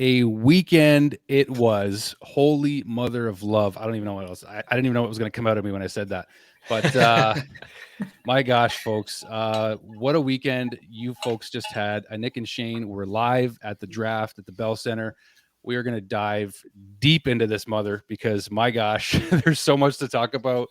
a weekend it was. Holy mother of love. I don't even know what else. I didn't even know what was going to come out of me when I said that. But my gosh, folks, what a weekend you folks just had. Annik and Shayne were live at the draft at the Bell Center. We are going to dive deep into this mother because, my gosh, there's so much to talk about.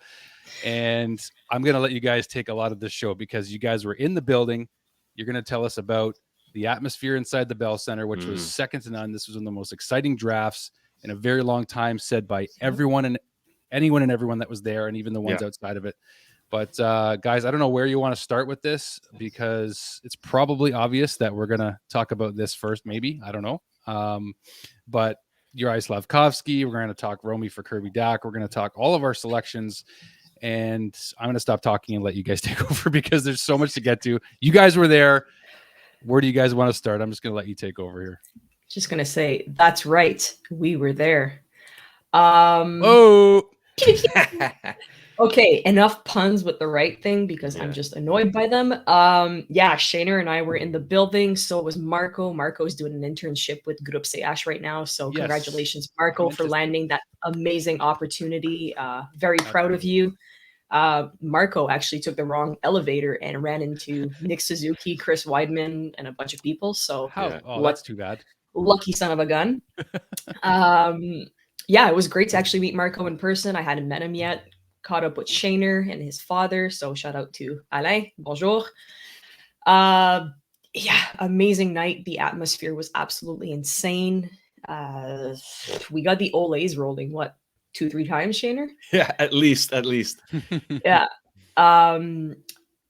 And I'm going to let you guys take a lot of this show because you guys were in the building. You're going to tell us about the atmosphere inside the Bell Center, which was second to none. This was one of the most exciting drafts in a very long time, said by everyone and anyone and everyone that was there, and even the ones outside of it. But guys, I don't know where you want to start with this because it's probably obvious that we're going to talk about this first, maybe. I don't know. But Juraj Slafkovsky, we're going to talk Romy for Kirby Dach. We're going to talk all of our selections. And I'm going to stop talking and let you guys take over because there's so much to get to. You guys were there. Where do you guys want to start? I'm just going to let you take over here. Just going to say, that's right. We were there. Oh. Okay, enough puns with the right thing because I'm just annoyed by them. Shayner and I were in the building. So was Marco. Marco's doing an internship with Group CH right now. So congratulations, Marco, for landing that amazing opportunity. Very proud of you. Marco actually took the wrong elevator and ran into Nick Suzuki, Chris Weidman, and a bunch of people. So that's too bad. Lucky son of a gun. It was great to actually meet Marco in person. I hadn't met him yet. Caught up with Shayner and his father. So shout out to Alain. Bonjour. Amazing night. The atmosphere was absolutely insane. We got the Olays rolling, 2-3 times, Shayner? Yeah, at least. Yeah. One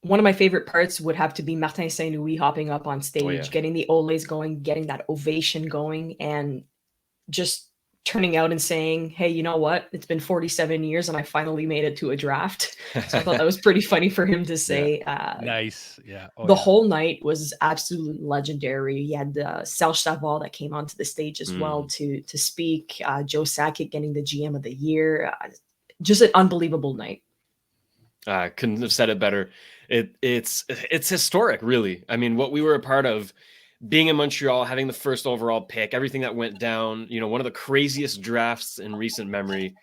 of my favorite parts would have to be Martin Saint-Louis hopping up on stage, getting the Olays going, getting that ovation going, and just turning out and saying, hey, you know what? It's been 47 years and I finally made it to a draft. So I thought that was pretty funny for him to say. Nice. Yeah. The whole night was absolutely legendary. You had Serge Savard that came onto the stage as well to speak. Joe Sakic getting the GM of the year. Just an unbelievable night. Couldn't have said it better. It's historic, really. I mean, what we were a part of, being in Montreal, having the first overall pick, everything that went down, one of the craziest drafts in recent memory,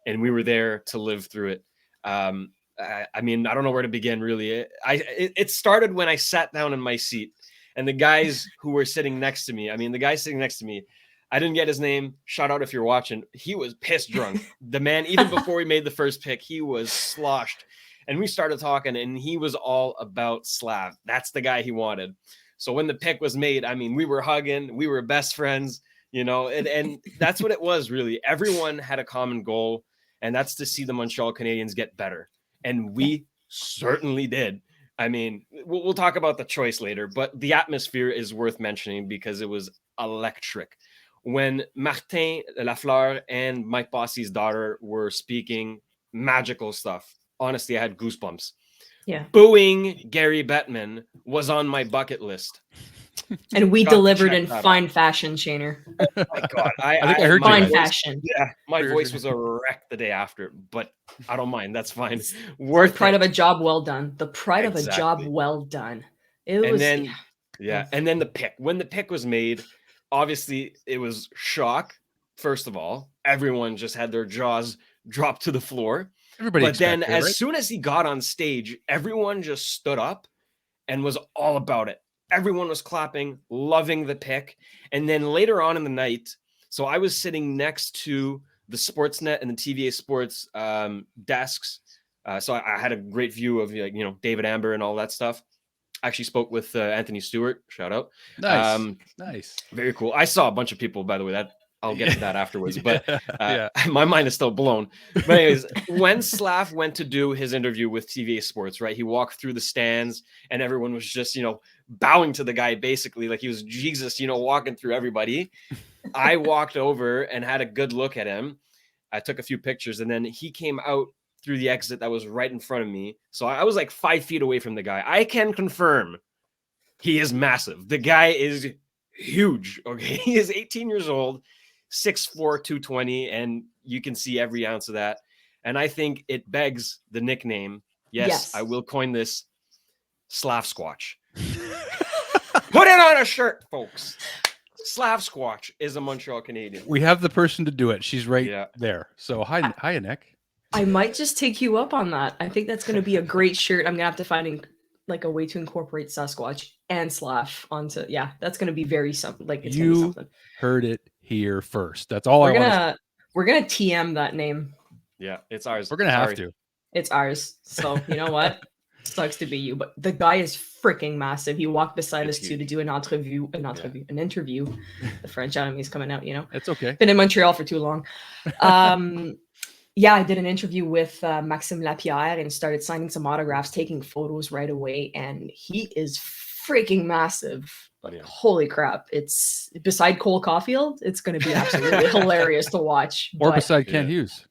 and we were there to live through it. I mean, I don't know where to begin, really. It started when I sat down in my seat, and the guys who were sitting next to me, I didn't get his name. Shout out if you're watching. He was piss drunk. The man, even before we made the first pick, he was sloshed. And we started talking, and he was all about Slav. That's the guy he wanted. So when the pick was made, I mean, we were hugging, we were best friends, and that's what it was, really. Everyone had a common goal, and that's to see the Montreal Canadiens get better. And we certainly did. I mean, we'll talk about the choice later, but the atmosphere is worth mentioning because it was electric. When Martin Lafleur and Mike Bossy's daughter were speaking, magical stuff. Honestly, I had goosebumps. Yeah. Booing Gary Bettman was on my bucket list. And we delivered in fine fashion, Shayner. Oh my God. I think I heard fine fashion. Yeah, my voice was a wreck the day after, but I don't mind. That's fine. The pride of a job well done. The pride of a job well done. And then the pick. When the pick was made, obviously it was shock. First of all, everyone just had their jaws dropped to the floor. But then as soon as he got on stage, everyone just stood up and was all about it. Everyone was clapping, loving the pick. And then later on in the night, so I was sitting next to the Sportsnet and the TVA Sports desks. So I had a great view of David Amber and all that stuff. I actually spoke with Anthony Stewart. Shout out. Nice. Very cool. I saw a bunch of people, by the way, that I'll get to that afterwards, but my mind is still blown. But anyways, when Slav went to do his interview with TVA Sports, right, he walked through the stands and everyone was just, bowing to the guy, basically like he was Jesus, walking through everybody. I walked over and had a good look at him. I took a few pictures, and then he came out through the exit that was right in front of me. So I was like 5 feet away from the guy. I can confirm he is massive. The guy is huge. Okay. He is 18 years old. 6'4", 220, and you can see every ounce of that. And I think it begs the nickname. Yes. I will coin this, Slav Squatch. Put it on a shirt, folks. Slafkovsky is a Montreal Canadien. We have the person to do it. She's right there. So hi, Annik. I might just take you up on that. I think that's going to be a great shirt. I'm going to have to find like a way to incorporate Sasquatch and Slav onto. Yeah, that's going to be very something. Like it's going to be something. Heard it here first. That's all we're gonna TM that name. Yeah, it's ours. We're gonna have to. It's ours. So you know what? Sucks to be you, but the guy is freaking massive. He walked beside us too to do an interview. The French enemy's coming out. You know, it's okay. Been in Montreal for too long. Yeah, I did an interview with Maxime Lapierre and started signing some autographs, taking photos right away. And he is freaking massive. Like, holy crap. It's beside Cole Caulfield. It's going to be absolutely hilarious to watch. Or beside Kent Hughes.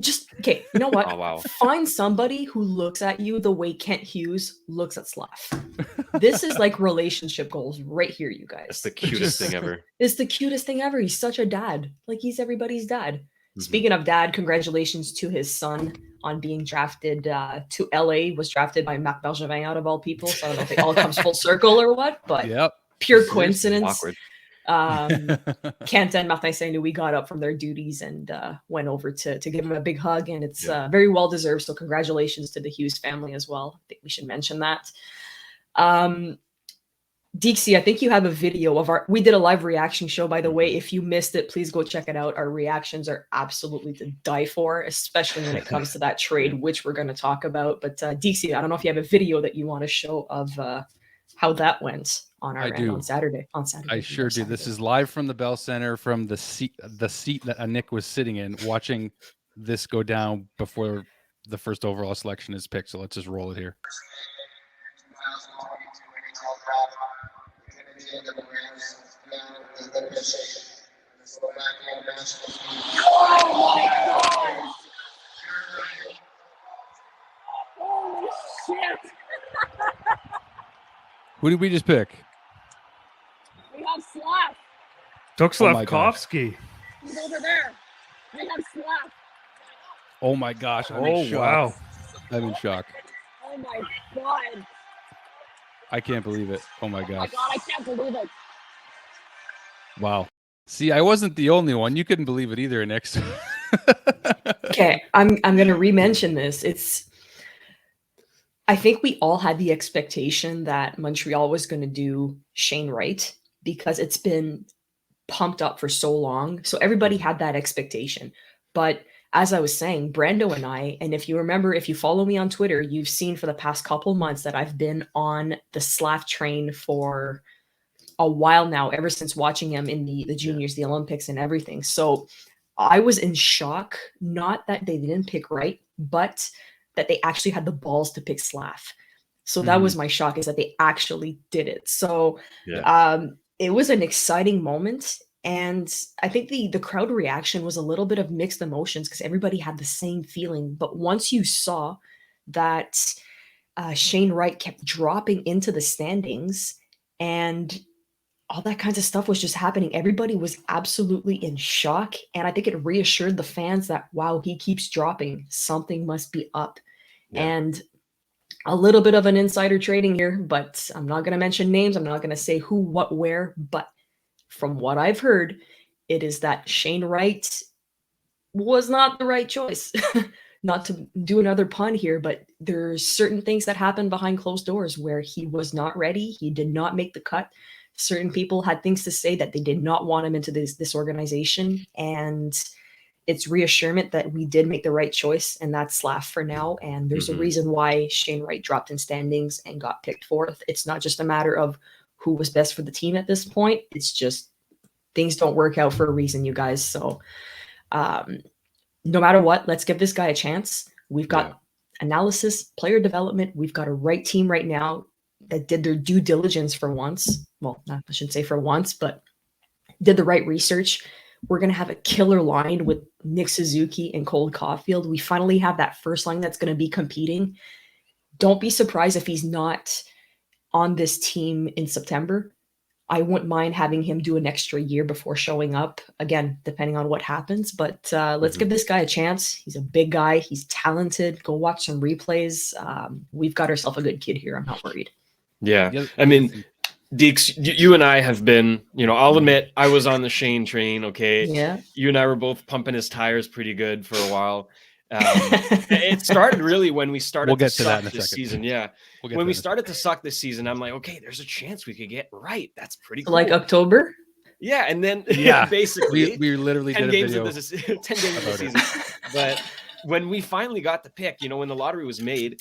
Just, okay, you know what? Oh, wow. Find somebody who looks at you the way Kent Hughes looks at Slav. This is like relationship goals right here, you guys. It's the cutest thing ever. It's the cutest thing ever. He's such a dad. Like, he's everybody's dad. Speaking of dad, congratulations to his son on being drafted to LA. Was drafted by Marc Bergevin out of all people. So I don't know if it all comes full circle or what, but pure coincidence. Kent and Martin Saint-Louis got up from their duties and went over to give him a big hug, and it's very well deserved. So congratulations to the Hughes family as well. I think we should mention that. Dixie, I think you have a video of we did a live reaction show, by the way. If you missed it, please go check it out. Our reactions are absolutely to die for, especially when it comes to that trade, which we're going to talk about. But Dixie, I don't know if you have a video that you want to show of how that went on our end on Saturday. I sure do. This is live from the Bell Center, from the seat that Annik was sitting in, watching this go down before the first overall selection is picked. So let's just roll it here. Oh my God! Holy shit! Who did we just pick? We have Slav. Dach Slafkovsky. He's over there. We have Slav. Oh my gosh! I'm in shock. Wow! I'm in shock. Oh my God! I can't believe it. Oh my gosh! Oh my God! I can't believe it. Wow. See, I wasn't the only one. You couldn't believe it either, Nick. Okay, I'm going to re-mention this. I think we all had the expectation that Montreal was going to do Shane Wright because it's been pumped up for so long. So everybody had that expectation. But as I was saying, Brando and I, and if you remember, if you follow me on Twitter, you've seen for the past couple months that I've been on the Slav train for a while now, ever since watching him in the juniors, the Olympics and everything. So I was in shock, not that they didn't pick Wright, but that they actually had the balls to pick Slav. So that was my shock, is that they actually did it. So it was an exciting moment. And I think the crowd reaction was a little bit of mixed emotions because everybody had the same feeling. But once you saw that Shane Wright kept dropping into the standings and all that kinds of stuff was just happening, everybody was absolutely in shock. And I think it reassured the fans that, wow, he keeps dropping. Something must be up. Yeah. And a little bit of an insider trading here, but I'm not going to mention names. I'm not going to say who, what, where. But from what I've heard, it is that Shane Wright was not the right choice. Not to do another pun here, but there's certain things that happened behind closed doors where he was not ready. He did not make the cut. Certain people had things to say that they did not want him into this organization. And it's reassurance that we did make the right choice, and that's Slav for now. And there's a reason why Shane Wright dropped in standings and got picked fourth. It's not just a matter of who was best for the team at this point. It's just things don't work out for a reason, you guys. So no matter what, let's give this guy a chance. We've got analysis, player development. We've got a right team right now that did their due diligence for once. Well, I shouldn't say for once, but did the right research. We're going to have a killer line with Nick Suzuki and Cole Caulfield. We finally have that first line that's going to be competing. Don't be surprised if he's not on this team in September. I wouldn't mind having him do an extra year before showing up, again, depending on what happens. But let's give this guy a chance. He's a big guy. He's talented. Go watch some replays. We've got ourselves a good kid here. I'm not worried. Yeah. I mean, Deeks, you and I have been, I'll admit I was on the Shayne train. Okay. Yeah. You and I were both pumping his tires pretty good for a while. It started really when we started to suck this season. Yeah. When we started to suck this season, I'm like, okay, there's a chance we could get Wright. That's pretty cool. Like October? Yeah. And then basically we literally 10 did games a of video 10 games of the season. But when we finally got the pick, when the lottery was made,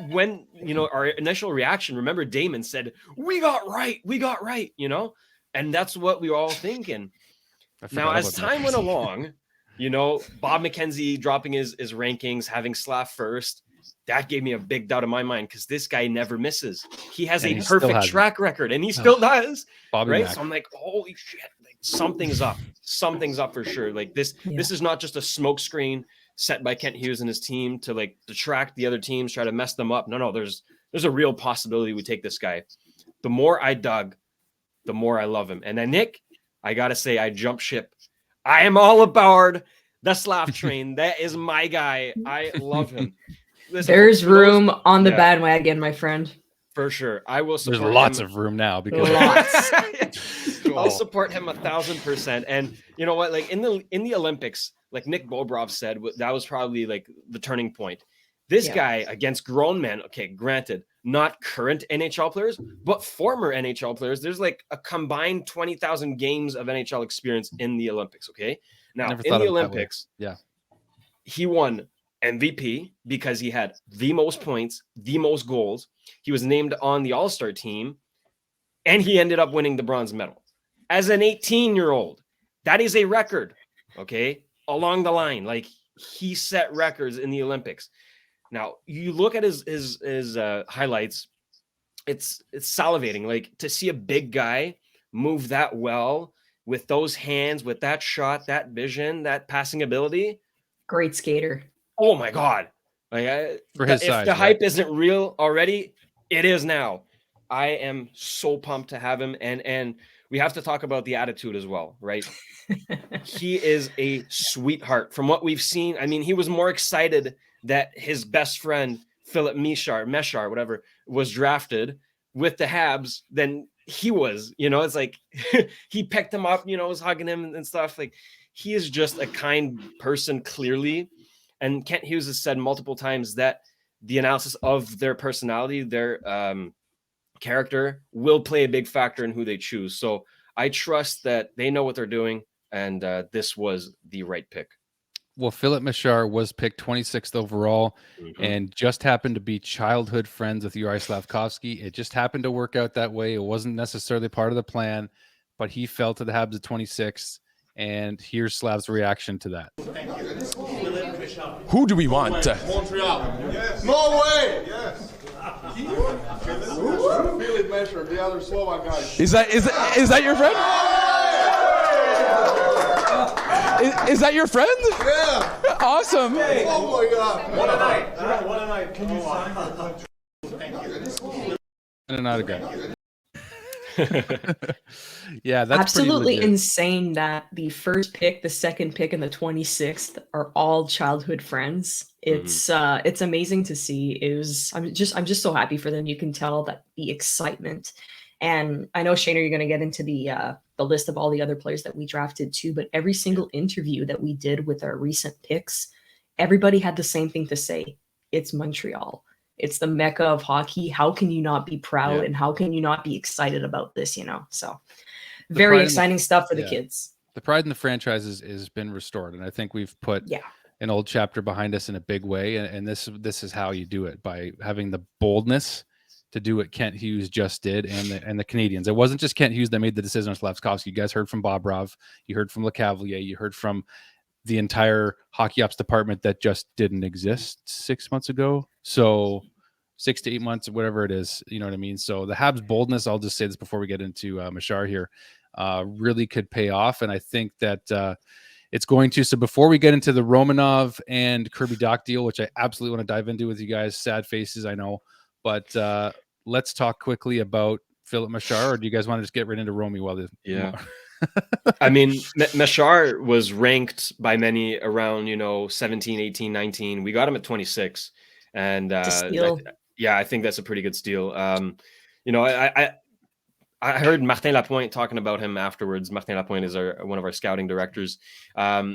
when our initial reaction, remember Damon said, we got Wright, and that's what we were all thinking. Now as time went along, Bob McKenzie dropping his rankings, having Slaf first, that gave me a big doubt in my mind, because this guy never misses. He has a perfect track record, and he still does. Right? So I'm like, holy shit, like something's up for sure. Like this is not just a smoke screen set by Kent Hughes and his team to like detract the other teams, try to mess them up. No, there's a real possibility we take this guy. The more I dug, the more I love him. And then Nick, I gotta say, I jumped ship. I am all aboard the Slaf train. That is my guy. I love him. Listen, there's room on the bandwagon, my friend. For sure. I will support There's lots of room now because I'll support him 1,000%. And you know what? Like in the Olympics, like Nick Bobrov said, that was probably like the turning point. This guy against grown men, okay, granted, not current NHL players, but former NHL players. There's like a combined 20,000 games of NHL experience in the Olympics, okay? Now, in the Olympics, he won MVP because he had the most points, the most goals. He was named on the All-Star team, and he ended up winning the bronze medal. As an 18-year-old, that is a record, okay? Along the line, like he set records in the Olympics. Now you look at his highlights, it's salivating. Like to see a big guy move that well with those hands, with that shot, that vision, that passing ability. Great skater. Oh my God! Like for his if size, the hype isn't real already, it is now. I am so pumped to have him, and we have to talk about the attitude as well, right? He is a sweetheart. From what we've seen, I mean, he was more excited that his best friend, Filip Mesar, whatever, was drafted with the Habs than he was. It's like he picked him up, was hugging him and stuff. Like he is just a kind person, clearly. And Kent Hughes has said multiple times that the analysis of their personality, their character, will play a big factor in who they choose. So I trust that they know what they're doing, and this was the right pick. Well, Filip Mesar was picked 26th overall and just happened to be childhood friends with Juraj Slafkovsky. It just happened to work out that way. It wasn't necessarily part of the plan, but he fell to the Habs at 26th, and here's Slav's reaction to that. Who do we want? Montreal. Yes. No way. Yes. Filip Mesar, the other Slovak guy. Is that your friend? Is that your friend? Yeah. Awesome. Hey. Oh my God. What a night. What a night. Can you sign that? Thank you. And an autograph. Yeah, that's absolutely insane that the first pick, the second pick, and the 26th are all childhood friends. It's amazing to see. I'm just so happy for them. You can tell that the excitement. And I know, Shayne, you're going to get into the list of all the other players that we drafted too, but every single interview that we did with our recent picks, everybody had the same thing to say. It's Montreal. It's the mecca of hockey. How can you not be proud and how can you not be excited about this, So very exciting stuff for the kids. The pride in the franchise has been restored. And I think we've put an old chapter behind us in a big way. And this is how you do it, by having the boldness to do what Kent Hughes just did and the Canadiens. It wasn't just Kent Hughes that made the decision on Slafkovsky. You guys heard from Bobrov. You heard from LeCavalier. You heard from the entire hockey ops department that just didn't exist 6 months ago. So 6 to 8 months, whatever it is, you know what I mean? So the Habs boldness, I'll just say this before we get into Machar here, really could pay off. And I think that it's going to. So before we get into the Romanov and Kirby Dach deal, which I absolutely want to dive into with you guys, sad faces, I know, but let's talk quickly about Filip Mesar, or do you guys want to just get right into Romy while the I mean, Machar was ranked by many around 17, 18, 19. We got him at 26, and I think that's a pretty good steal. I heard Martin Lapointe talking about him afterwards. Martin Lapointe is one of our scouting directors.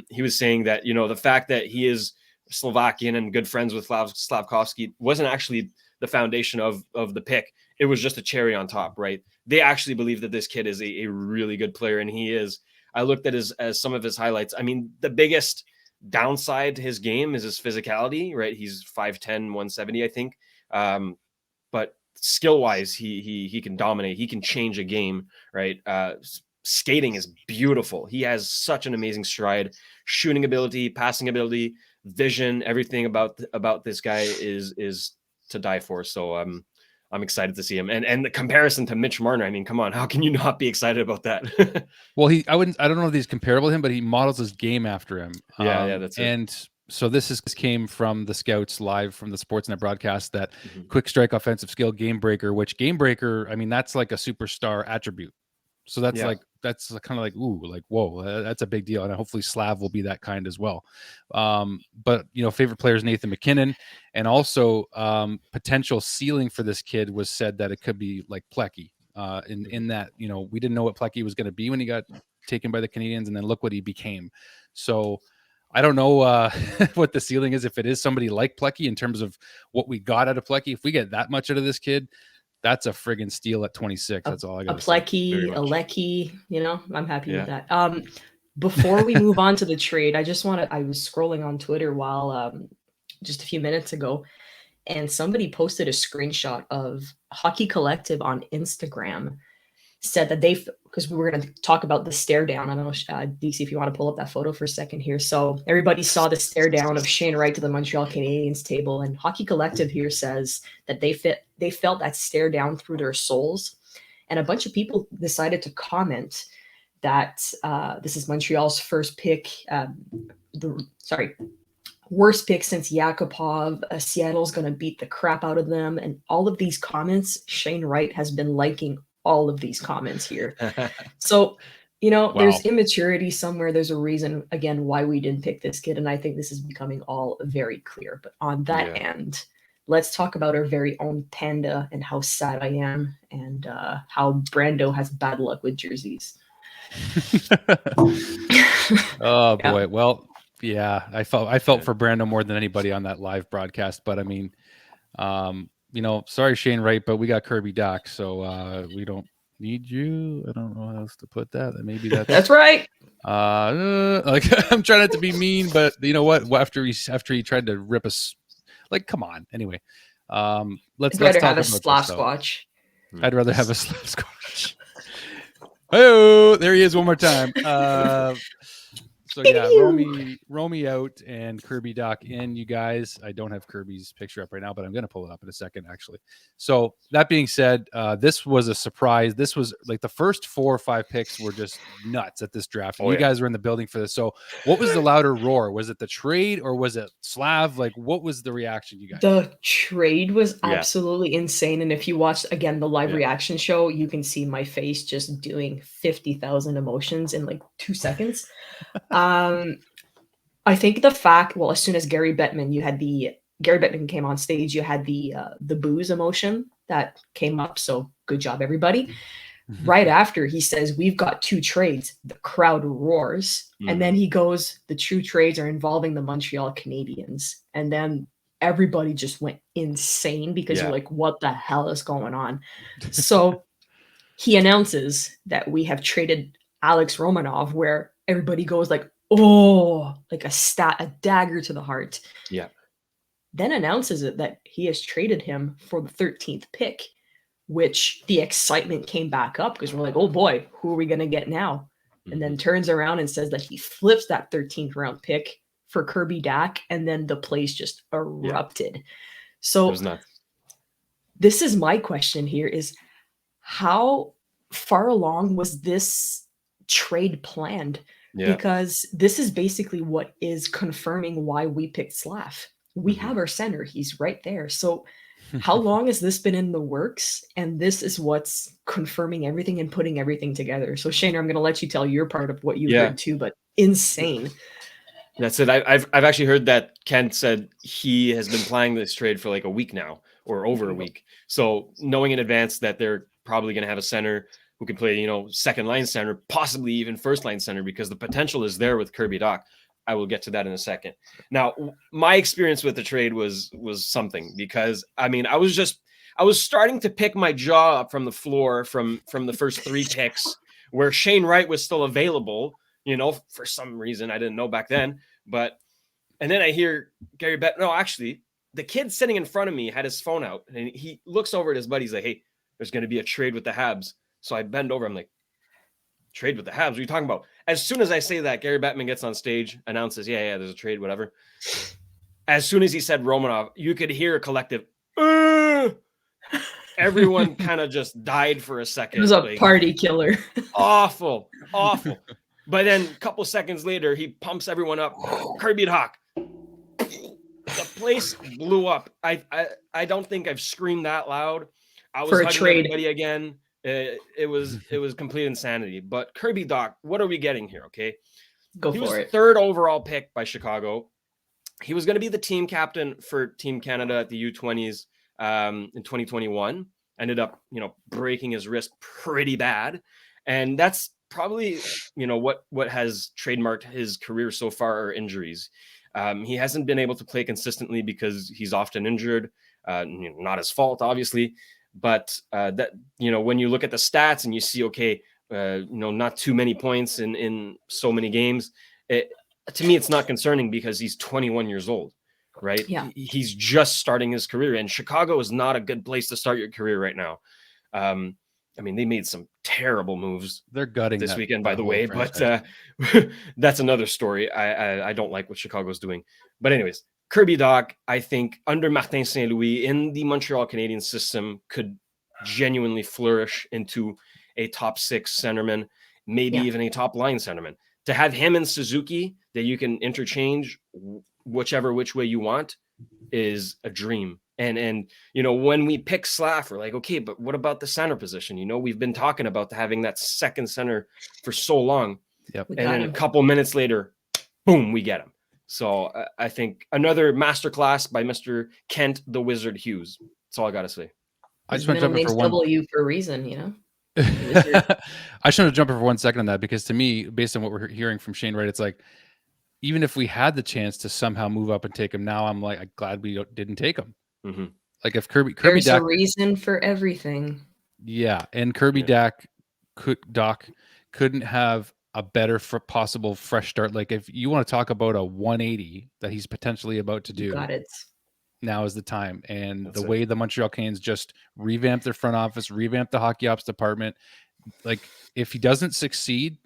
He was saying that, the fact that he is Slovakian and good friends with Slafkovsky wasn't actually the foundation of the pick. It was just a cherry on top, right? They actually believe that this kid is a really good player, and he is. I looked at some of his highlights. I mean, the biggest downside to his game is his physicality, right? He's 5'10", 170, I think. But skill-wise, he can dominate. He can change a game, right? Skating is beautiful. He has such an amazing stride, shooting ability, passing ability, vision. Everything about this guy is to die for. So I'm excited to see him. And the comparison to Mitch Marner, I mean, come on, how can you not be excited about that? Well, I don't know if he's comparable to him, but he models his game after him. Yeah, that's it. And so this came from the scouts live from the Sportsnet broadcast, that quick strike, offensive skill, game breaker, which game breaker, I mean, that's like a superstar attribute. So that's that's kind of like, ooh, like, whoa, that's a big deal. And hopefully Slav will be that kind as well. But, favorite player is Nathan McKinnon. And also potential ceiling for this kid was said that it could be like Plecky in that, we didn't know what Plecky was going to be when he got taken by the Canadiens, and then look what he became. So I don't know what the ceiling is, if it is somebody like Plecky in terms of what we got out of Plecky. If we get that much out of this kid, that's a friggin' steal at 26. That's all I got. A Plecky, a Lecky, I'm happy with that. Before we move on to the trade, I was scrolling on Twitter while just a few minutes ago, and somebody posted a screenshot of Hockey Collective on Instagram, said that because we were going to talk about the stare down. I don't know, DC, if you want to pull up that photo for a second here. So everybody saw the stare down of Shane Wright to the Montreal Canadiens table, and Hockey Collective here says that they felt that stare down through their souls. And a bunch of people decided to comment that this is Montreal's first pick, worst pick since Yakupov. Seattle's going to beat the crap out of them. And all of these comments, Shane Wright has been liking all of these comments here. So, there's immaturity somewhere. There's a reason, again, why we didn't pick this kid. And I think this is becoming all very clear. But on that end, let's talk about our very own Panda and how sad I am, and how Brando has bad luck with jerseys. Oh boy. Yeah. Well, yeah, I felt for Brando more than anybody on that live broadcast, but I mean, sorry, Shane Wright, but we got Kirby Dach, so we don't need you. I don't know how else to put that. Maybe that's right. Like, I'm trying not to be mean, but you know what? After he tried to rip us, like, come on. Anyway, let's talk have a about slap squatch. I'd rather have a slap squatch. Oh, there he is one more time. So yeah, Romy out and Kirby Dach in, you guys. I don't have Kirby's picture up right now, but I'm going to pull it up in a second, actually. So that being said, this was a surprise. This was like the first 4 or 5 picks were just nuts at this draft. You guys were in the building for this. So what was the louder roar? Was it the trade or was it Slav? Like, what was the reaction, you guys? The trade was absolutely insane. And if you watched, again, the live reaction show, you can see my face just doing 50,000 emotions in like 2 seconds. I think the fact, as soon as Gary Bettman came on stage, you had the booze emotion that came up. So good job, everybody. Right after he says, we've got 2 trades, the crowd roars. And then he goes, the 2 trades are involving the Montreal Canadiens. And then everybody just went insane because you're like, what the hell is going on? So he announces that we have traded Alex Romanov, where everybody goes like, oh, like a dagger to the heart. Yeah. Then announces it that he has traded him for the 13th pick, which the excitement came back up because we're like, oh boy, who are we going to get now? And then turns around and says that he flips that 13th round pick for Kirby Dach, and then the place just erupted. So it was nuts. This is my question here is, how far along was this trade planned? Because this is basically what is confirming why we picked Slav. We have our center. He's right there. So how long has this been in the works? And this is what's confirming everything and putting everything together. So Shane, I'm going to let you tell your part of what you heard too, but insane. That's it. I've actually heard that Kent said he has been planning this trade for like a week now, or over a week. So knowing in advance that they're probably going to have a center, who can play, second line center, possibly even first line center, because the potential is there with Kirby Dach. I will get to that in a second. Now, my experience with the trade was something, because I was starting to pick my jaw up from the floor from the first 3 picks, where Shane Wright was still available, for some reason I didn't know back then. And then I hear Gary Beck. No, actually, the kid sitting in front of me had his phone out, and he looks over at his buddy. He's like, "Hey, there's going to be a trade with the Habs." So I bend over. I'm like, "Trade with the Habs? What are you talking about?" As soon as I say that, Gary Bettman gets on stage, announces, yeah, there's a trade, whatever. As soon as he said Romanov, you could hear a collective, everyone kind of just died for a second. It was a party killer. Awful. But then a couple seconds later, he pumps everyone up. Kirby Dach. The place blew up. I don't think I've screamed that loud. I was hugging everybody again. It was complete insanity. But Kirby Dach, what are we getting here? Okay, he was 3rd overall pick by Chicago. He was going to be the team captain for Team Canada at the U20s in 2021. Ended up, breaking his wrist pretty bad, and that's probably what has trademarked his career so far are injuries. He hasn't been able to play consistently because he's often injured. Not his fault, obviously. But that when you look at the stats and you see, okay, not too many points in so many games, to me it's not concerning, because he's 21 years old, right? Yeah, he's just starting his career, and Chicago is not a good place to start your career right now. They made some terrible moves. They're gutting this weekend, by the way, franchise. but that's another story. I don't like what Chicago's doing. But anyways, Kirby Dach, I think, under Martin St. Louis in the Montreal Canadiens system, could genuinely flourish into a top 6 centerman, maybe even a top line centerman. To have him and Suzuki that you can interchange which way you want is a dream. And when we pick Slaf, we're like, okay, but what about the center position? We've been talking about having that second center for so long. Yep. And then a couple minutes later, boom, we get him. So I think another masterclass by Mr. Kent the Wizard Hughes. That's all I got to say. I just want to jump in for one. W for a reason, I just want to jump in for 1 second on that, because to me, based on what we're hearing from Shane Wright, it's like, even if we had the chance to somehow move up and take him now, I'm like, I'm glad we didn't take him. Mm-hmm. Like if Kirby there's Dach, a reason for everything. Yeah, and Kirby Dach couldn't have a better possible fresh start. Like if you want to talk about a 180 that he's potentially about to do, Got it. Now is the time. And That's the way the Montreal Canadiens just revamped their front office, revamped the hockey ops department. Like if he doesn't succeed,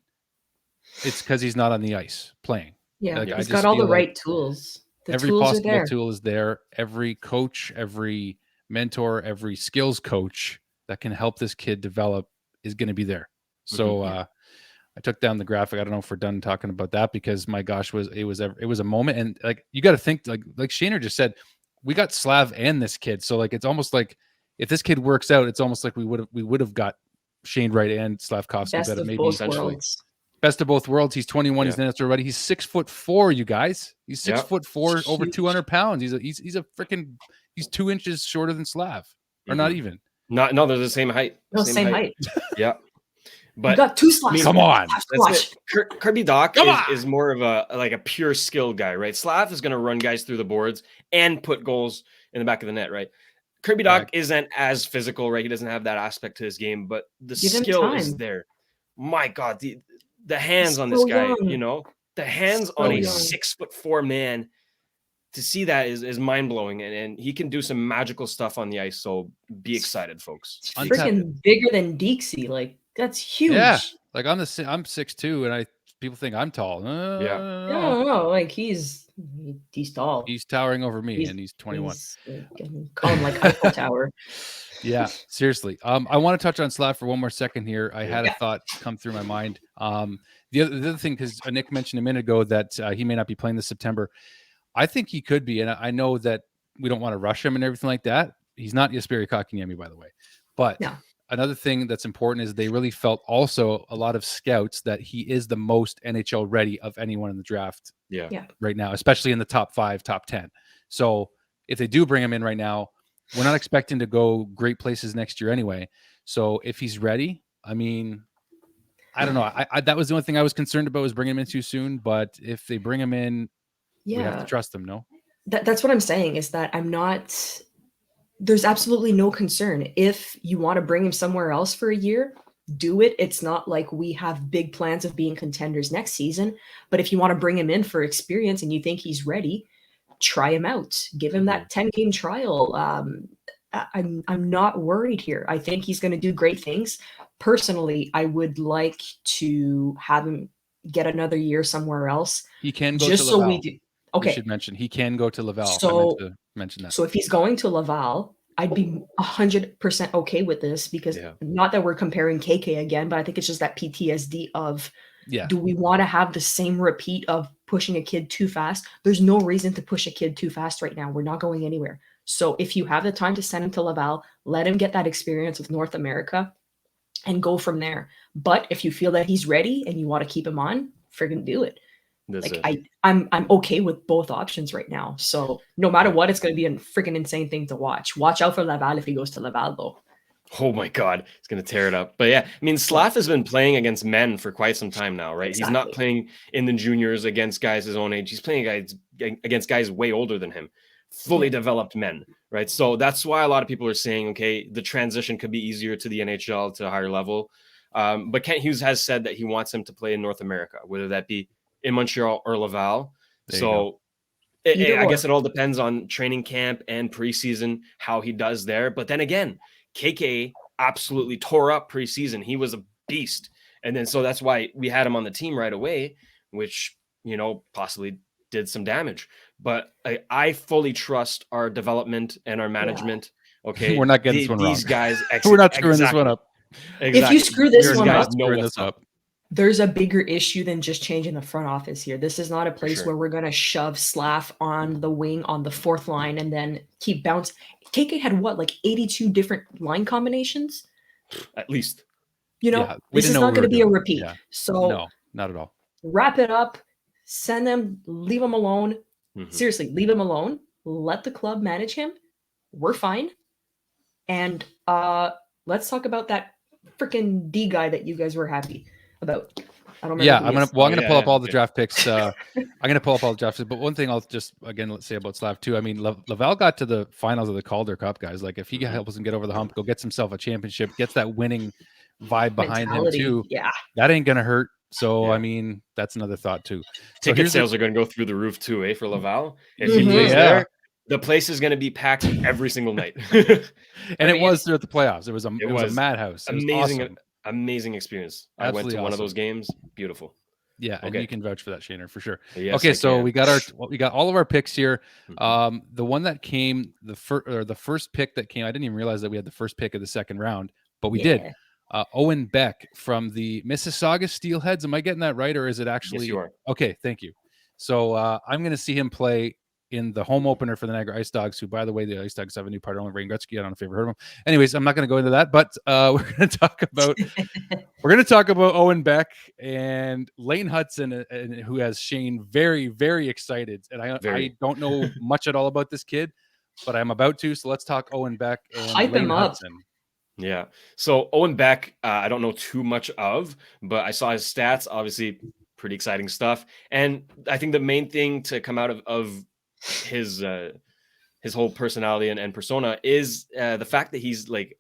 it's because he's not on the ice playing. Yeah, like, he's got all the right tools. Every possible tool is there. Every coach, every mentor, every skills coach that can help this kid develop is going to be there. So I took down the graphic. I don't know if we're done talking about that, because my gosh, it was a moment. And like, you got to think, like Shaner just said, we got Slav and this kid. So like, it's almost like if this kid works out, it's almost like we would have got Shane Wright and Slafkovsky. Best of both worlds. Best of both worlds. He's 21. He's an answer already. He's 6'4", you guys. He's 6'4", over 200 pounds. He's a freaking. He's 2 inches shorter than Slav, or not even. No, they're the same height. No, same height. Yeah, but you got 2 Slavs. Come on, Kirby Dach is more of a pure skill guy, right? Slav is going to run guys through the boards and put goals in the back of the net, right? Kirby Dach isn't as physical, right? He doesn't have that aspect to his game, but the skill is there. My God, the hands on this guy, the hands on a 6'4" man, to see that is mind blowing, and he can do some magical stuff on the ice. So be excited, folks. Freaking bigger than Dixie, like that's huge. Yeah, like I'm 6'2", and people think I'm tall. No, like he's tall. He's towering over me, and he's 21. Call him like Eiffel Tower. Yeah, seriously. I want to touch on Slav for one more second here. I had a thought come through my mind. The other thing, because Nick mentioned a minute ago that he may not be playing this September. I think he could be, and I know that we don't want to rush him and everything like that. He's not Jesperi Kotkaniemi, by the way. But another thing that's important is they really felt also a lot of scouts that he is the most NHL ready of anyone in the draft right now, especially in the top 5, top 10. So if they do bring him in right now, we're not expecting to go great places next year anyway. So if he's ready, I mean, I don't know. I that was the only thing I was concerned about, was bringing him in too soon. But if they bring him in, we have to trust them. No, that's what I'm saying, is that I'm not. There's absolutely no concern. If you want to bring him somewhere else for a year, do it. It's not like we have big plans of being contenders next season. But if you want to bring him in for experience and you think he's ready, try him out. Give him that 10-game trial. I'm not worried here. I think he's going to do great things. Personally, I would like to have him get another year somewhere else. He can go just to so Laval. we do. Okay. We should mention he can go to Laval. So, I meant to mention that. So if he's going to Laval, I'd be 100% okay with this, because not that we're comparing KK again, but I think it's just that PTSD of, do we want to have the same repeat of pushing a kid too fast? There's no reason to push a kid too fast right now. We're not going anywhere. So if you have the time to send him to Laval, let him get that experience with North America and go from there. But if you feel that he's ready and you want to keep him on, friggin' do it. I'm okay with both options right now. So no matter what, it's going to be a freaking insane thing to watch. Watch out for Laval if he goes to Laval, though. Oh my God, it's going to tear it up. But yeah, I mean, Slaf has been playing against men for quite some time now, right? Exactly. He's not playing in the juniors against guys his own age. He's playing against guys way older than him, fully developed men, right? So that's why a lot of people are saying, okay, the transition could be easier to the NHL, to a higher level. But Kent Hughes has said that he wants him to play in North America, whether that be in Montreal or Laval. So I guess it all depends on training camp and preseason, how he does there. But then again, KK absolutely tore up preseason. He was a beast. And then so that's why we had him on the team right away, which, possibly did some damage. But I fully trust our development and our management. Okay. We're not getting this one these wrong. guys. We're not screwing this one up. Exactly. If you screw this one up, there's a bigger issue than just changing the front office here. This is not a place where we're going to shove Slaf on the wing on the fourth line and then keep bouncing. KK had like 82 different line combinations? At least. This is not going to be a repeat. Yeah. So no, not at all. Wrap it up, send him, leave him alone. Mm-hmm. Seriously, leave him alone. Let the club manage him. We're fine. And let's talk about that freaking D guy that you guys were happy about. I don't remember. I'm gonna pull up all the draft picks. I'm gonna pull up all the draft picks. But one thing I'll just let's say about Slav too. I mean, Laval got to the finals of the Calder Cup, guys. Like, if he helps him get over the hump, go get himself a championship, gets that winning vibe behind him too. Yeah, that ain't gonna hurt. So I mean, that's another thought too. Ticket sales are going to go through the roof too, for Laval. If he plays there, the place is going to be packed every single night. And it was throughout the playoffs. It was a madhouse. Amazing. Amazing experience. I went to one of those games. Beautiful. Yeah, and you can vouch for that, Shaner, for sure. Yes, okay, so we got all of our picks here. The one that came, the first pick that came, I didn't even realize that we had the first pick of the second round, but we did. Owen Beck from the Mississauga Steelheads. Am I getting that right, or is it actually? Yes, you are. Okay, thank you. So I'm going to see him play in the home opener for the Niagara Ice Dogs, who, by the way, the Ice Dogs have a new partner, Wayne Gretzky. I don't know if you've ever heard of him. Anyways, I'm not going to go into that, but we're going to talk about Owen Beck and Elaine Hudson, who has Shane very, very excited. And I don't know much at all about this kid, but I'm about to. So let's talk Owen Beck and hype Elaine him up. Hudson. Yeah. So Owen Beck, I don't know too much of, but I saw his stats. Obviously, pretty exciting stuff. And I think the main thing to come out of his whole personality and persona is the fact that he's like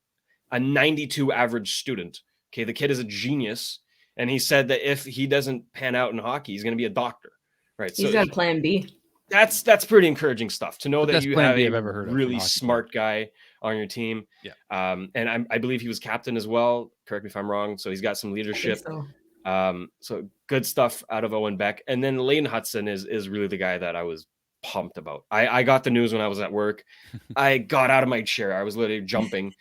a 92 average student. Okay, the kid is a genius, and he said that if he doesn't pan out in hockey, he's going to be a doctor. Right? He's got a plan B. That's pretty encouraging stuff to know that you have a ever heard really smart guy on your team. Yeah. And I believe he was captain as well. Correct me if I'm wrong. So he's got some leadership. So good stuff out of Owen Beck. And then Elaine Hudson is really the guy that I was pumped about. I got the news when I was at work. I got out of my chair. I was literally jumping.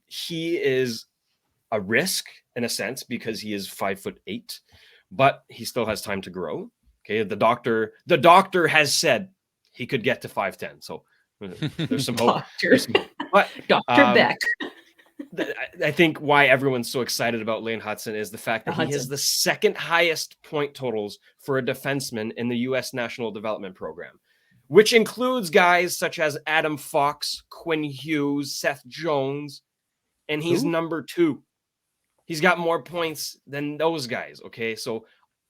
He is a risk in a sense because he is 5'8", but he still has time to grow. Okay, the doctor has said he could get to 5'10". So there's some hope. Dr. Beck. I think why everyone's so excited about Elaine Hudson is the fact that he has the second highest point totals for a defenseman in the U.S. National Development Program, which includes guys such as Adam Fox, Quinn Hughes, Seth Jones, and he's number 2. He's got more points than those guys. Okay, so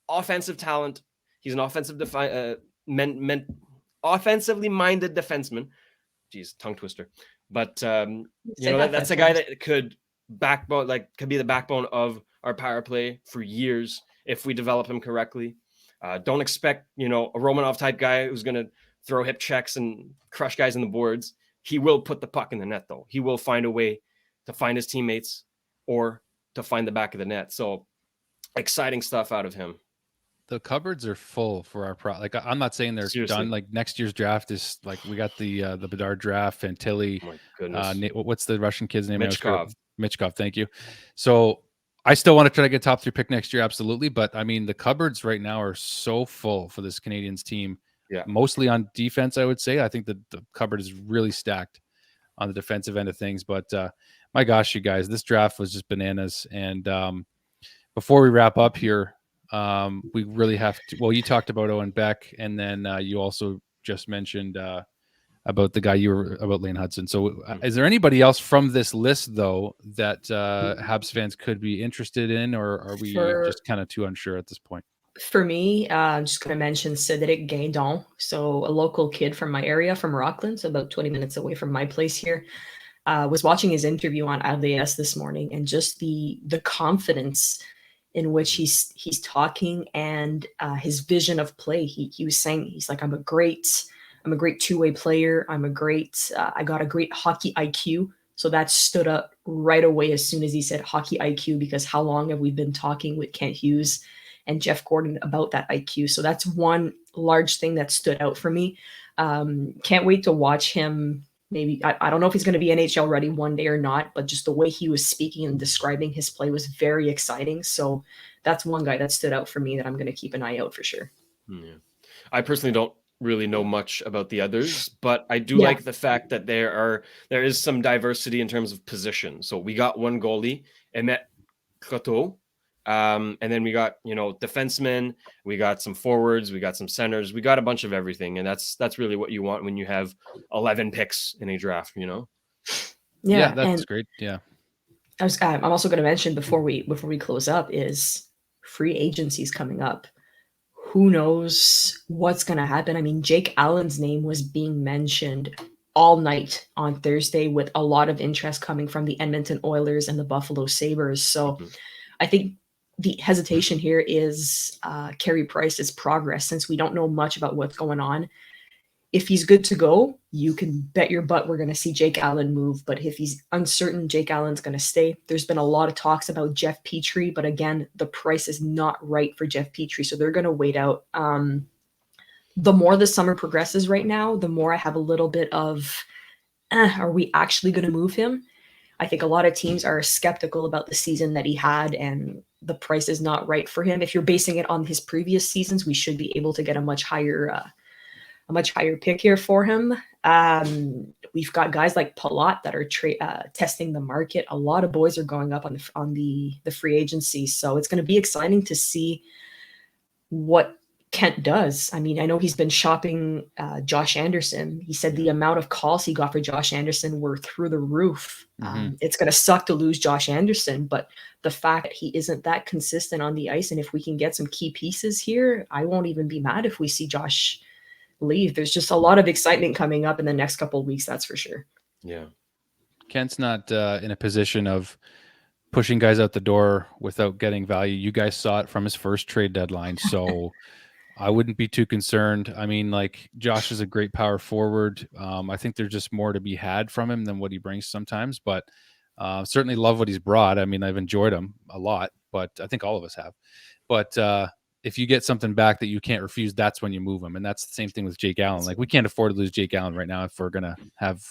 offensive talent. He's an offensively minded defenseman. Jeez, tongue twister. But that's a guy that could be the backbone of our power play for years if we develop him correctly. Don't expect, a Romanov type guy who's going to throw hip checks and crush guys in the boards. He will put the puck in the net, though. He will find a way to find his teammates or to find the back of the net. So exciting stuff out of him. The cupboards are full for our I'm not saying they're done. Like next year's draft is like, we got the Bedard draft, Fantilli. Oh my goodness. What's the Russian kid's name? Michkov. Thank you. So I still want to try to get top 3 pick next year. Absolutely. But I mean, the cupboards right now are so full for this Canadiens team. Yeah. Mostly on defense, I would say. I think the cupboard is really stacked on the defensive end of things. But my gosh, you guys, this draft was just bananas. And before we wrap up here, we really have to. Well, you talked about Owen Beck, and then you also just mentioned about the guy about Elaine Hudson. So, is there anybody else from this list though that Habs fans could be interested in, or are we just kind of too unsure at this point? For me, I'm just going to mention Cedric Gaydon. So, a local kid from my area, from Rockland, so about 20 minutes away from my place here. Was watching his interview on RDS this morning, and just the confidence in which he's talking and his vision of play. He was saying, he's like, I'm a great two-way player. I got a great hockey IQ. So that stood up right away as soon as he said hockey IQ, because how long have we been talking with Kent Hughes and Jeff Gordon about that IQ? So that's one large thing that stood out for me. Can't wait to watch him. Maybe, I don't know if he's going to be NHL ready one day or not, but just the way he was speaking and describing his play was very exciting. So that's one guy that stood out for me that I'm going to keep an eye out for sure. Yeah. I personally don't really know much about the others, but I do like the fact that there is some diversity in terms of position. So we got one goalie, Emmet Croteau. And then we got, defensemen, we got some forwards, we got some centers, we got a bunch of everything. And that's really what you want when you have 11 picks in a draft, Yeah, that's great. Yeah. I'm also going to mention before we close up is free agencies coming up. Who knows what's going to happen? I mean, Jake Allen's name was being mentioned all night on Thursday with a lot of interest coming from the Edmonton Oilers and the Buffalo Sabres. So I think the hesitation here is Carey Price's progress, since we don't know much about what's going on. If he's good to go, you can bet your butt we're going to see Jake Allen move. But if he's uncertain, Jake Allen's going to stay. There's been a lot of talks about Jeff Petrie, but again, the price is not right for Jeff Petrie, so they're going to wait out. The more the summer progresses right now, the more I have a little bit of, are we actually going to move him? I think a lot of teams are skeptical about the season that he had, and the price is not right for him. If you're basing it on his previous seasons, we should be able to get a much higher pick here for him. We've got guys like Palat that are testing the market. A lot of boys are going up on the free agency, so it's going to be exciting to see what Kent does. I mean, I know he's been shopping Josh Anderson. He said the amount of calls he got for Josh Anderson were through the roof. It's going to suck to lose Josh Anderson, but the fact that he isn't that consistent on the ice, and if we can get some key pieces here, I won't even be mad if we see Josh leave. There's just a lot of excitement coming up in the next couple of weeks, that's for sure. Yeah. Kent's not in a position of pushing guys out the door without getting value. You guys saw it from his first trade deadline, so I wouldn't be too concerned. I mean, like, Josh is a great power forward. I think there's just more to be had from him than what he brings sometimes, but certainly love what he's brought. I mean, I've enjoyed him a lot, but I think all of us have. But if you get something back that you can't refuse, that's when you move him. And that's the same thing with Jake Allen. Like, we can't afford to lose Jake Allen right now if we're going to have,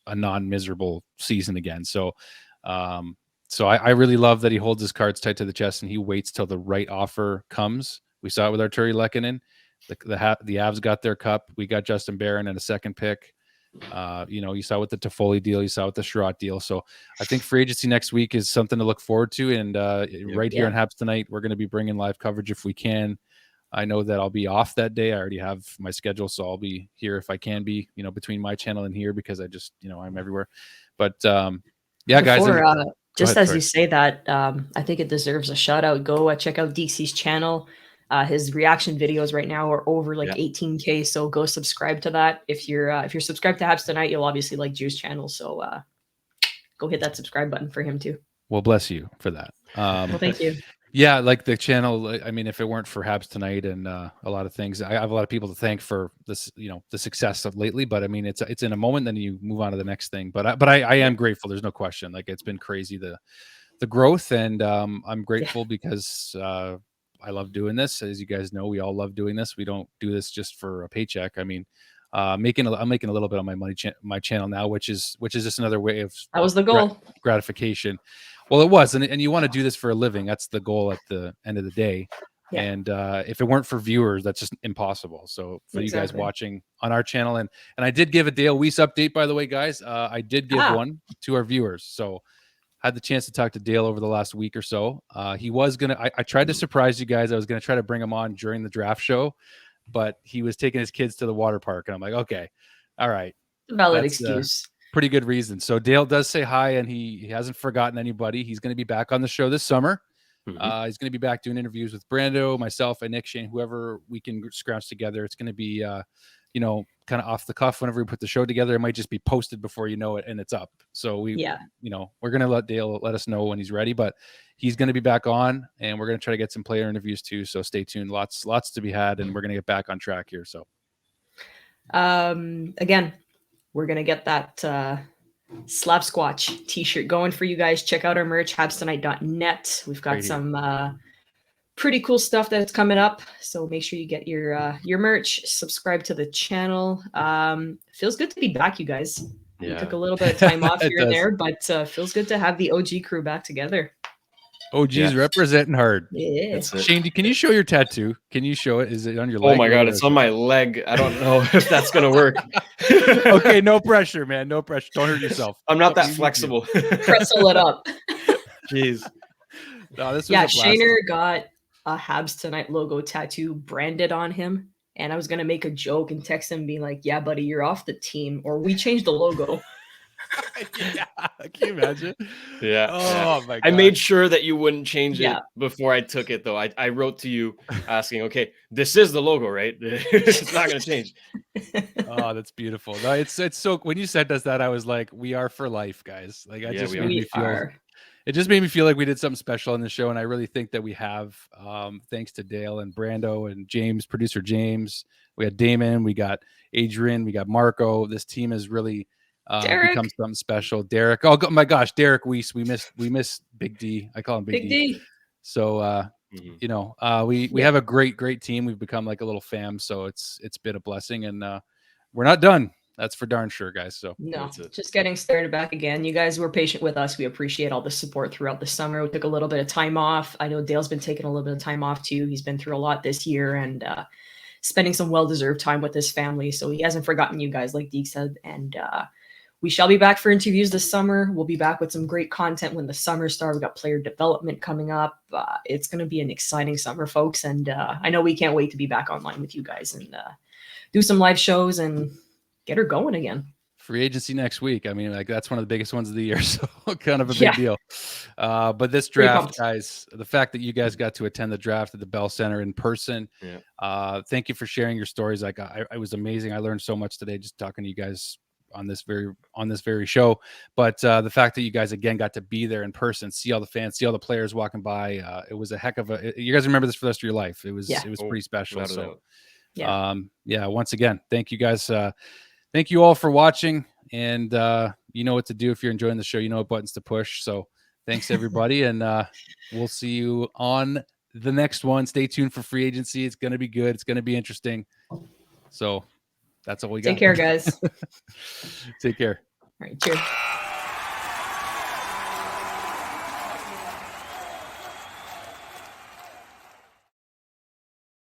a non-miserable season again. So, I really love that he holds his cards tight to the chest and he waits till the right offer comes. We saw it with Arturi Lehkonen. The Avs got their cup. We got Justin Barron and a second pick. You saw with the Toffoli deal, you saw with the Sherratt deal. So I think free agency next week is something to look forward to. And here on Habs Tonight, we're going to be bringing live coverage if we can. I know that I'll be off that day. I already have my schedule, so I'll be here if I can be, between my channel and here, because I just, I'm everywhere. But guys. Just as you say that, I think it deserves a shout out. Go check out Deeksey's channel. His reaction videos right now are over like 18K. So go subscribe to that. If you're subscribed to Habs Tonight, you'll obviously like Drew's channel. So go hit that subscribe button for him too. Well, bless you for that. Well, thank you. Yeah, like the channel. I mean, if it weren't for Habs Tonight and a lot of things, I have a lot of people to thank for this, the success of lately. But I mean, it's in a moment, then you move on to the next thing. But I am grateful. There's no question. Like it's been crazy the growth, and I'm grateful because I love doing this. As you guys know, we all love doing this. We don't do this just for a paycheck. I mean, I'm making a little bit on my channel now, which is just another way of that was the goal gratification. Well, it was, and you want to do this for a living. That's the goal at the end of the day. Yeah. And if it weren't for viewers, that's just impossible. So for you guys watching on our channel, and I did give a Dale Wiese update, by the way, guys. I did give one to our viewers. So had the chance to talk to Dale over the last week or so. He was gonna. I tried to surprise you guys. I was gonna try to bring him on during the draft show, but he was taking his kids to the water park, and I'm like, okay, all right, valid excuse. Pretty good reason. So Dale does say hi, and he hasn't forgotten anybody. He's going to be back on the show this summer. Mm-hmm. He's going to be back doing interviews with Brando, myself, and Nick Shane, whoever we can scrounge together. It's going to be, kind of off the cuff whenever we put the show together. It might just be posted before you know it, and it's up. So we're going to let Dale let us know when he's ready, but he's going to be back on, and we're going to try to get some player interviews too. So stay tuned. Lots to be had, and we're going to get back on track here. So, again, we're going to get that Slap Squatch t-shirt going for you guys. Check out our merch, habstonight.net. We've got some pretty cool stuff that's coming up. So make sure you get your merch, subscribe to the channel. Feels good to be back, you guys. Yeah. We took a little bit of time off here and there, but feels good to have the OG crew back together. OG's representing hard. Yeah. Shane, can you show your tattoo? Can you show it? Is it on your leg? Oh my God, it's on my leg. I don't know if that's going to work. Okay, no pressure, man. No pressure. Don't hurt yourself. I'm not that flexible. Pretzel it up. Jeez. No, this was Shaner got a Habs Tonight logo tattoo branded on him. And I was going to make a joke and text him being like, yeah, buddy, you're off the team. Or we changed the logo. Yeah, can you imagine? Yeah. Oh my God. I made sure that you wouldn't change it before I took it, though. I wrote to you asking, okay, this is the logo, right? It's not going to change. Oh, that's beautiful. No, it's so. When you said that, I was like, we are for life, guys. Like, it just made me feel like we did something special on the show, and I really think that we have. Thanks to Dale and Brando and James, producer James. We got Damon, we got Adrian, we got Marco. This team is really. Become something special. Derek. Oh my gosh, Derek Wiese. We miss Big D. I call him Big D. So we have a great team. We've become like a little fam. So it's been a blessing, and we're not done. That's for darn sure, guys. So no, just getting started back again. You guys were patient with us. We appreciate all the support throughout the summer. We took a little bit of time off. I know Dale's been taking a little bit of time off too. He's been through a lot this year and spending some well-deserved time with his family. So he hasn't forgotten you guys, like Deke said, and we shall be back for interviews this summer. We'll be back with some great content when the summer starts. We got player development coming up. It's going to be an exciting summer, folks. And I know we can't wait to be back online with you guys and do some live shows and get her going again. Free agency next week. I mean, like that's one of the biggest ones of the year. So kind of a big deal. But this draft, guys, the fact that you guys got to attend the draft at the Bell Center in person. Yeah. Thank you for sharing your stories. Like it was amazing. I learned so much today just talking to you guys on this very show, but the fact that you guys again got to be there in person, see all the fans, see all the players walking by, it was a heck of you guys remember this for the rest of your life. It was pretty special. So once again, thank you guys. Thank you all for watching, and you know what to do if you're enjoying the show. You know what buttons to push. So thanks everybody, and we'll see you on the next one. Stay tuned for free agency. It's going to be good. It's going to be interesting. So that's all we got. Take care, guys. Take care. All right. Cheers.